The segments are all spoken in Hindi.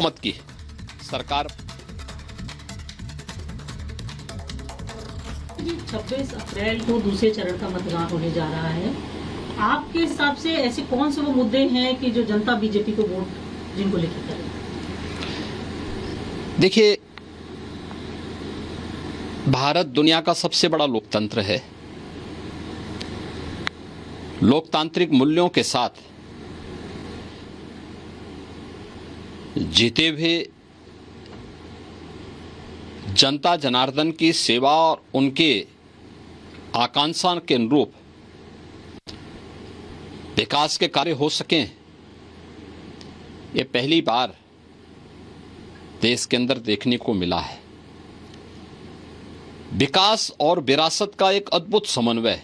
बहुमत की सरकार 26 अप्रैल को दूसरे चरण का मतदान होने जा रहा है। आपके हिसाब से ऐसे कौन से वो मुद्दे हैं कि जो जनता बीजेपी को वोट जिनको लेकर करें? देखिए, भारत दुनिया का सबसे बड़ा लोकतंत्र है। लोकतांत्रिक मूल्यों के साथ जीते हुए जनता जनार्दन की सेवा और उनके आकांक्षा के अनुरूप विकास के कार्य हो सकें, ये पहली बार देश के अंदर देखने को मिला है। विकास और विरासत का एक अद्भुत समन्वय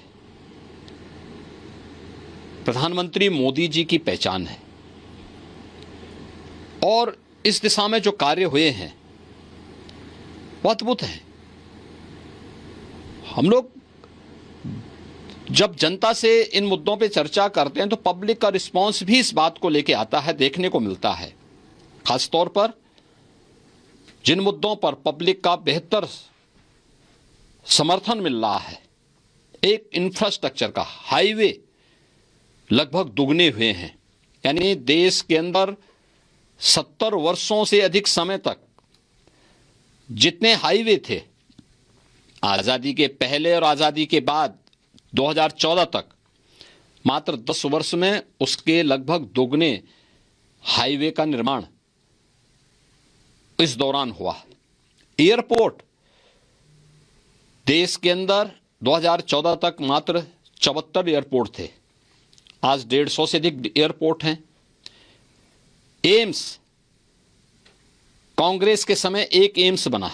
प्रधानमंत्री मोदी जी की पहचान है और इस दिशा में जो कार्य हुए हैं वो अद्भुत है। हम लोग जब जनता से इन मुद्दों पे चर्चा करते हैं तो पब्लिक का रिस्पांस भी इस बात को लेके आता है, देखने को मिलता है। खासतौर पर जिन मुद्दों पर पब्लिक का बेहतर समर्थन मिल रहा है, एक इंफ्रास्ट्रक्चर का हाईवे लगभग दुगने हुए हैं। यानी देश के अंदर 70 वर्षों से अधिक समय तक जितने हाईवे थे, आजादी के पहले और आजादी के बाद 2014 तक, मात्र 10 वर्ष में उसके लगभग दोगुने हाईवे का निर्माण इस दौरान हुआ। एयरपोर्ट देश के अंदर 2014 तक मात्र 74 एयरपोर्ट थे, आज 150 से अधिक एयरपोर्ट हैं। एम्स, कांग्रेस के समय एक एम्स बना।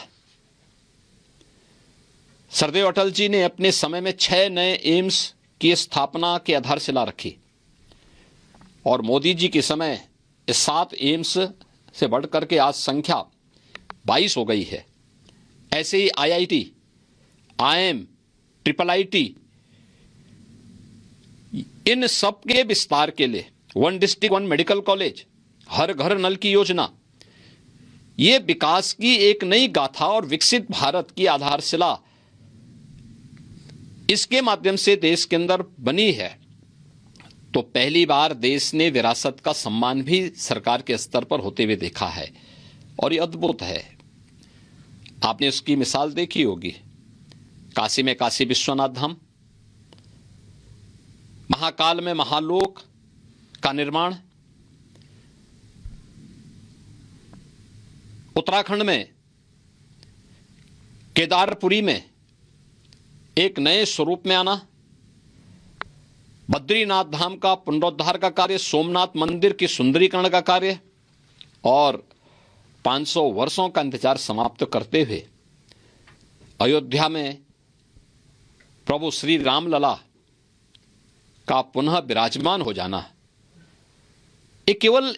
सरदेव अटल जी ने अपने समय में 6 नए एम्स की स्थापना की आधारशिला रखी और मोदी जी के समय 7 एम्स से बढ़कर के आज संख्या 22 हो गई है। ऐसे ही IIT, IIM, IIIT, इन सब के विस्तार के लिए 1 डिस्ट्रिक्ट 1 मेडिकल कॉलेज, हर घर नल की योजना, ये विकास की एक नई गाथा और विकसित भारत की आधारशिला इसके माध्यम से देश के अंदर बनी है। तो पहली बार देश ने विरासत का सम्मान भी सरकार के स्तर पर होते हुए देखा है और ये अद्भुत है। आपने उसकी मिसाल देखी होगी, काशी में काशी विश्वनाथ धाम, महाकाल में महालोक का निर्माण, उत्तराखंड में केदारपुरी में एक नए स्वरूप में आना, बद्रीनाथ धाम का पुनरुद्धार का कार्य, सोमनाथ मंदिर की सुंदरीकरण का कार्य और 500 वर्षों का इंतजार समाप्त करते हुए अयोध्या में प्रभु श्री रामलला का पुनः विराजमान हो जाना, ये केवल।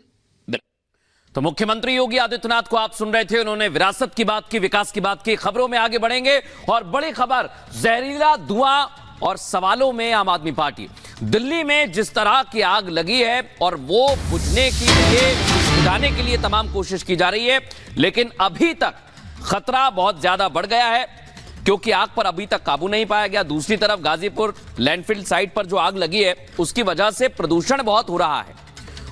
तो मुख्यमंत्री योगी आदित्यनाथ को आप सुन रहे थे, उन्होंने विरासत की बात की, विकास की बात की। खबरों में आगे बढ़ेंगे और बड़ी खबर, जहरीला धुआं और सवालों में आम आदमी पार्टी। दिल्ली में जिस तरह की आग लगी है और वो बुझने के लिए, बुझाने के लिए तमाम कोशिश की जा रही है, लेकिन अभी तक खतरा बहुत ज्यादा बढ़ गया है क्योंकि आग पर अभी तक काबू नहीं पाया गया। दूसरी तरफ गाजीपुर लैंडफिल साइट पर जो आग लगी है उसकी वजह से प्रदूषण बहुत हो रहा है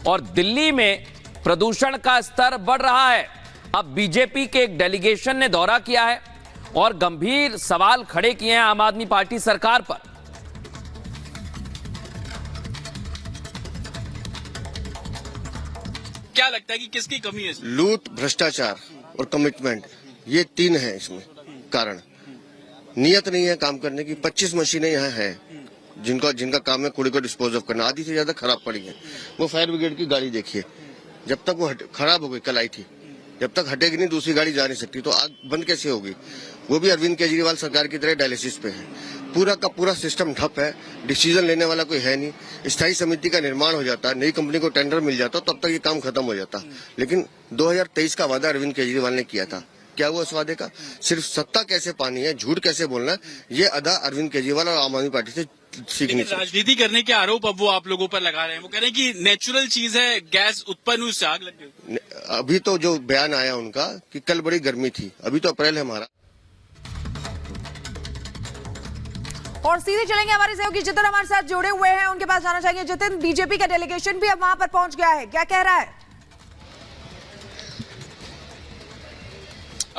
और दिल्ली में प्रदूषण का स्तर बढ़ रहा है। अब बीजेपी के एक डेलीगेशन ने दौरा किया है और गंभीर सवाल खड़े किए हैं आम आदमी पार्टी सरकार पर। क्या लगता है कि किसकी कमी है इसमें? लूट, भ्रष्टाचार और कमिटमेंट, ये 3 है इसमें कारण। नियत नहीं है काम करने की। 25 मशीनें यहाँ हैं जिनका काम है कूड़े को डिस्पोज ऑफ करना, आधी से ज्यादा खराब पड़ी है। वो फायर ब्रिगेड की गाड़ी देखिए, जब तक वो खराब हो गई, कल आई थी, जब तक हटेगी नहीं दूसरी गाड़ी जा नहीं सकती, तो आग बंद कैसे होगी? वो भी अरविंद केजरीवाल सरकार की तरह डायलिसिस पे है। पूरा का पूरा सिस्टम ठप है, डिसीजन लेने वाला कोई है नहीं। स्थायी समिति का निर्माण हो जाता, नई कंपनी को टेंडर मिल जाता, तब तक ये काम खत्म हो जाता। लेकिन 2023 का वादा अरविंद केजरीवाल ने किया था, क्या हुआ इस वादे का? सिर्फ सत्ता कैसे पानी है, झूठ कैसे बोलना है, ये अदा अरविंद केजरीवाल और आम आदमी पार्टी से सीखनी लेकिन चाहिए। राजनीति करने के आरोप अब वो आप लोगों पर लगा रहे हैं। वो कह रहे हैं कि नेचुरल चीज है, गैस उत्पन्न हुई, उससे आग लग गई। अभी तो जो बयान आया उनका कि कल बड़ी गर्मी थी, अभी तो अप्रैल है हमारा। और सीधे चलेंगे हमारे सहयोगी जितिन हमारे साथ जुड़े हुए हैं, उनके पास जाना चाहेंगे। जितिन, बीजेपी का डेलीगेशन भी अब वहां पर पहुंच गया है, क्या कह रहा है?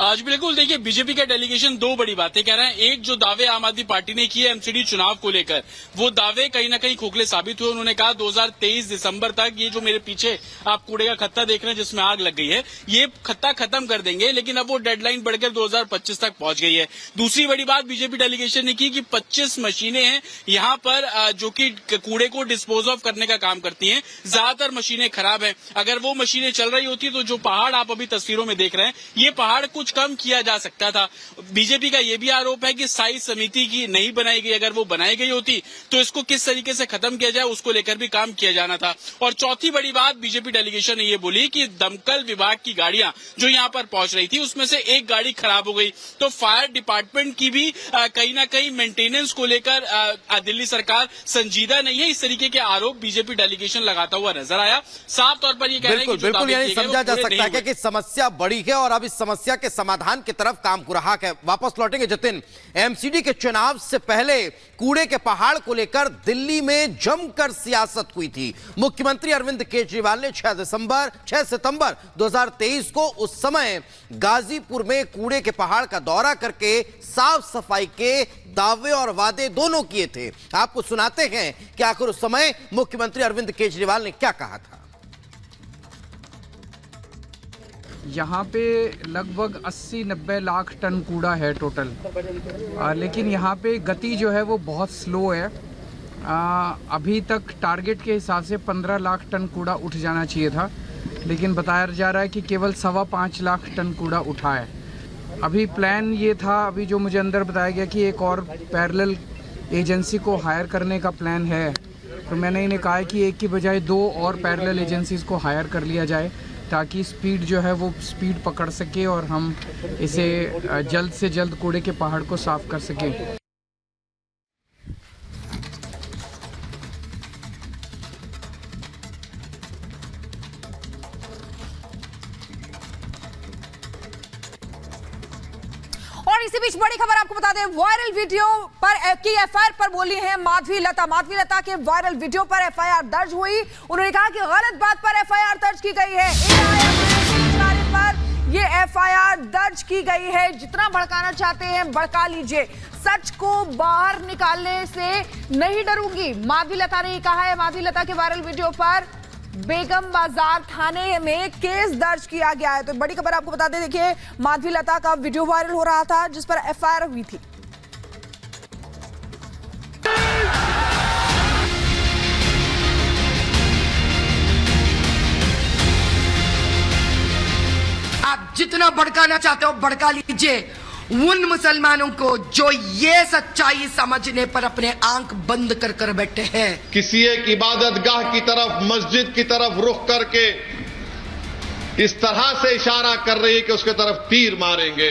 आज बिल्कुल देखिए, बीजेपी का डेलीगेशन दो बड़ी बातें कह रहे हैं। एक, जो दावे आम आदमी पार्टी ने किए एमसीडी चुनाव को लेकर, वो दावे कहीं ना कहीं खोखले साबित हुए। उन्होंने कहा 2023 दिसंबर तक ये जो मेरे पीछे आप कूड़े का खत्ता देख रहे हैं जिसमें आग लग गई है, ये खत्ता खत्म कर देंगे, लेकिन अब वो डेडलाइन बढ़कर 2025 तक पहुंच गई है। दूसरी बड़ी बात बीजेपी डेलीगेशन ने की कि 25 मशीनें हैं यहाँ पर जो कि कूड़े को डिस्पोज ऑफ करने का काम करती हैं। ज्यादातर मशीनें खराब हैं। अगर वो मशीनें चल रही होती तो जो पहाड़ आप अभी तस्वीरों में देख रहे हैं, ये पहाड़ कुछ कम किया जा सकता था। बीजेपी का यह भी आरोप है कि स्थायी समिति की नहीं बनाई गई। अगर वो बनाई गई होती तो इसको किस तरीके से खत्म किया जाए उसको लेकर भी काम किया जाना था। और चौथी बड़ी बात बीजेपी डेलीगेशन ने यह बोली कि दमकल विभाग की गाड़ियां जो यहां पर पहुंच रही थी उसमें से एक गाड़ी खराब हो गई, तो फायर डिपार्टमेंट की भी कहीं ना कहीं मेंटेनेंस को लेकर दिल्ली सरकार संजीदा नहीं है। इस तरीके के आरोप बीजेपी डेलीगेशन लगाता हुआ नजर आया। साफ तौर पर यह कह रहे हैं कि जो दावे यानी किए गए वो समझा जा पूरे सकता नहीं है कि समस्या बड़ी है और अब इस समस्या के समाधान की तरफ काम हो रहा है। वापस लौटेंगे जितिन, एमसीडी के चुनाव से पहले कूड़े के पहाड़ को लेकर दिल्ली में जमकर सियासत हुई थी। मुख्यमंत्री अरविंद केजरीवाल ने 6 सितंबर 2023 को उस समय गाजीपुर में कूड़े के पहाड़ का दौरा करके साफ सफाई के दावे और वादे दोनों किए थे। आपको सुनाते हैं कि आखिर उस समय मुख्यमंत्री अरविंद केजरीवाल ने क्या कहा था। यहाँ पे लगभग 80-90 लाख टन कूड़ा है टोटल, लेकिन यहाँ पे गति जो है वो बहुत स्लो है। अभी तक टारगेट के हिसाब से 15 लाख टन कूड़ा उठ जाना चाहिए था, लेकिन बताया जा रहा है कि केवल 5.25 लाख टन कूड़ा उठा है। अभी प्लान ये था, अभी जो मुझे अंदर बताया गया कि एक और पैरेलल एजेंसी को हायर करने का प्लान है, तो मैंने इन्हें कहा है कि एक की बजाय 2 और पैरेलल एजेंसीज को हायर कर लिया जाए ताकि स्पीड जो है वो स्पीड पकड़ सके और हम इसे जल्द से जल्द कूड़े के पहाड़ को साफ कर सकें। और इसी बीच बड़ी खबर आपको बता दें, वायरल वीडियो पर की एफआईआर पर बोली है माधवी लता के वायरल वीडियो पर एफआईआर दर्ज हुई। उन्होंने कहा कि गलत बात पर एफआईआर दर्ज की गई है। पर ये एफआईआर दर्ज की गई है। जितना भड़काना चाहते हैं भड़का लीजिए, सच को बाहर निकालने से नहीं डरूंगी, माधवी लता ने कहा है। माधवी लता के वायरल वीडियो पर बेगम बाजार थाने में केस दर्ज किया गया है। तो बड़ी खबर आपको बता दें, देखिए माधवी लता का वीडियो वायरल हो रहा था जिस पर एफआईआर हुई थी। आप जितना भड़काना चाहते हो भड़का लीजिए उन मुसलमानों को जो ये सच्चाई समझने पर अपने आंख बंद कर कर बैठे हैं। किसी एक इबादत गाह की तरफ, मस्जिद की तरफ रुख करके इस तरह से इशारा कर रही है कि उसके तरफ तीर मारेंगे।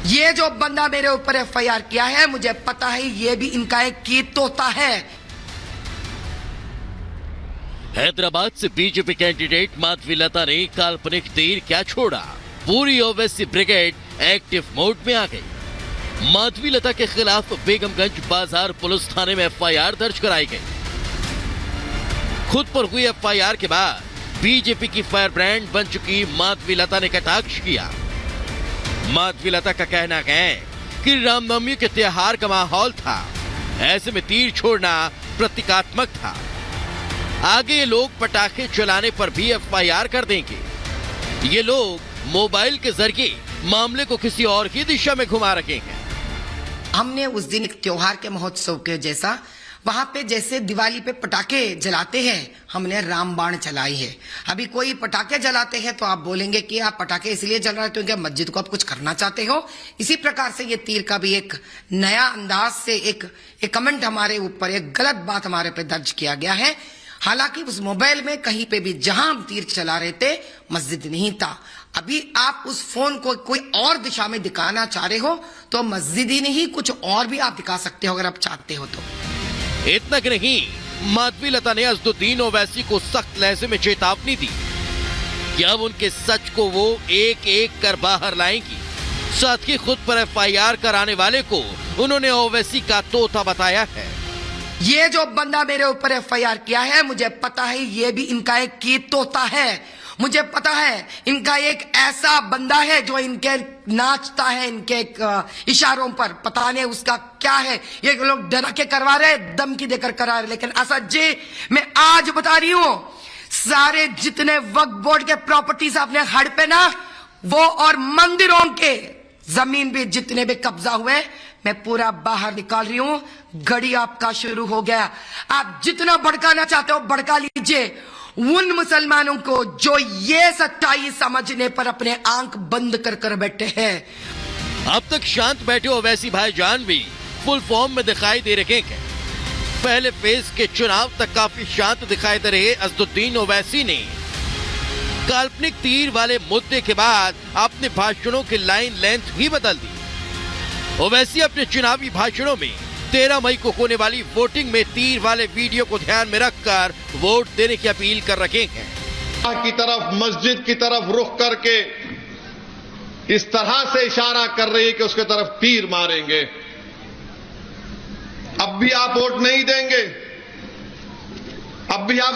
ये जो बंदा मेरे ऊपर एफआईआर किया है, मुझे पता है ये भी इनका एक कीत तोता है। हैदराबाद से बीजेपी कैंडिडेट माधवी लता ने काल्पनिक तीर क्या छोड़ा, पूरी ओवैसी ब्रिगेड एक्टिव मोड में आ गई। माधवी लता के खिलाफ बेगमगंज बाजार पुलिस थाने में एफआईआर दर्ज कराई गई। खुद पर हुई एफआईआर के बाद बीजेपी की फायर ब्रांड बन चुकी माधवी लता ने कटाक्ष किया। माधवी लता का कहना है कि रामनवमी के त्योहार का माहौल था, ऐसे में तीर छोड़ना प्रतीकात्मक था। आगे ये लोग पटाखे चलाने पर भी एफआईआर कर देंगे। ये लोग मोबाइल के जरिए मामले को किसी और की दिशा में घुमा रखे हैं। हमने उस दिन एक त्योहार के महोत्सव के जैसा, वहां पे जैसे दिवाली पे पटाखे जलाते हैं, हमने रामबाण चलाई है। अभी कोई पटाखे जलाते हैं तो आप बोलेंगे कि आप पटाखे इसलिए जला रहे हो क्योंकि मस्जिद को आप कुछ करना चाहते हो। इसी प्रकार से ये तीर का भी एक नया अंदाज से एक कमेंट हमारे ऊपर, एक गलत बात हमारे पे दर्ज किया गया है। हालांकि उस मोबाइल में कहीं पे भी जहां हम तीर चला रहे थे मस्जिद नहीं था। अभी आप उस फोन को कोई और दिशा में दिखाना चाह रहे हो तो मस्जिद ही नहीं कुछ और भी आप दिखा सकते हो अगर आप चाहते हो तो। इतना कि नहीं, माधवीलता ने असदुद्दीन ओवैसी को सख्त लहजे में चेतावनी दी कि अब उनके सच को वो एक एक कर बाहर लाएंगी। साथ ही खुद पर FIR कराने वाले को उन्होंने ओवैसी का तोता बताया है। ये जो बंदा मेरे ऊपर FIR किया है, मुझे पता है ये भी इनका एक की तोता है। मुझे पता है इनका एक ऐसा बंदा है जो इनके नाचता है इनके इशारों पर। पता नहीं उसका क्या है, ये लोग डरा के करवा रहे, धमकी देकर करा रहे। लेकिन असद जी, मैं आज बता रही हूं, सारे जितने वक्फ बोर्ड के प्रॉपर्टीज आपने हड़पे ना, वो और मंदिरों के जमीन भी जितने भी कब्जा हुए, मैं पूरा बाहर निकाल रही हूं। घड़ी आपका शुरू हो गया। आप जितना भड़काना चाहते हो भड़का लीजिए उन मुसलमानों को जो ये सच्चाई समझने पर अपने आंख बंद कर कर बैठे हैं। अब तक शांत बैठे ओवैसी भाईजान भी फुल फॉर्म में दिखाई दे रहे हैं। पहले फेज के चुनाव तक काफी शांत दिखाई दे रहे असदुद्दीन ओवैसी ने काल्पनिक तीर वाले मुद्दे के बाद अपने भाषणों की लाइन लेंथ ही बदल दी। ओवैसी अपने चुनावी भाषणों में 13 मई को होने वाली वोटिंग में तीर वाले वीडियो को ध्यान में रखकर वोट देने की अपील कर रहे हैं। की तरफ, मस्जिद की तरफ रुख करके इस तरह से इशारा कर रही है कि उसके तरफ तीर मारेंगे। अब भी आप वोट नहीं देंगे, अब भी आप